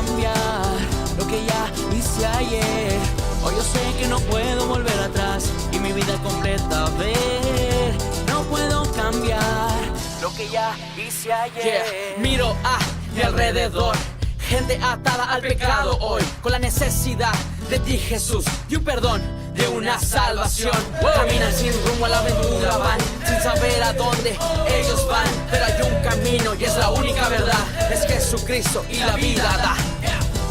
cambiar lo que ya hice ayer. Hoy yo sé que no puedo volver atrás y mi vida completa ver. No puedo cambiar lo que ya hice ayer. Miro a mi alrededor, gente atada al pecado hoy, con la necesidad de ti, Jesús, y un perdón, de una salvación. Caminan sin rumbo a la aventura, van sin saber a dónde ellos van, pero hay un camino y es la única verdad, es Jesucristo y la vida da.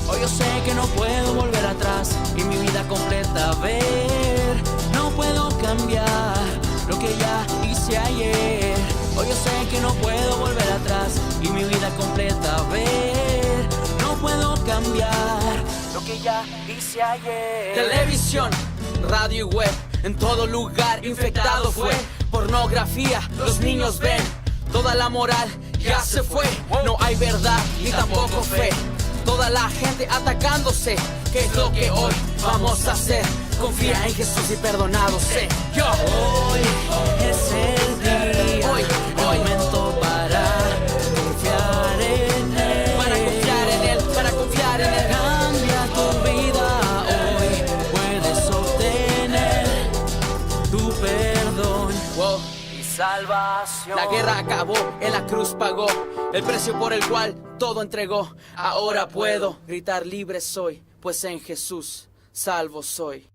Hoy yo sé que no puedo volver atrás y mi vida completa ver. No puedo cambiar lo que ya hice ayer. Hoy yo sé que no puedo volver atrás y mi vida completa ver. No puedo cambiar lo que ya hice ayer. Televisión, radio y web, en todo lugar infectado fue. Pornografía, los niños ven, toda la moral ya se fue. No hay verdad ni tampoco fe, toda la gente atacándose. ¿Qué es lo que hoy vamos a hacer? Confía en Jesús y perdonado sé. Hoy es el día, Hoy, el hoy. momento para confiar en Él. Para confiar en Él, para confiar en Él. Cambia tu vida hoy, puedes obtener tu perdón Wow. y salvación. La guerra acabó, en la cruz pagó el precio por el cual todo entregó. Ahora puedo gritar libre soy, pues en Jesús salvo soy.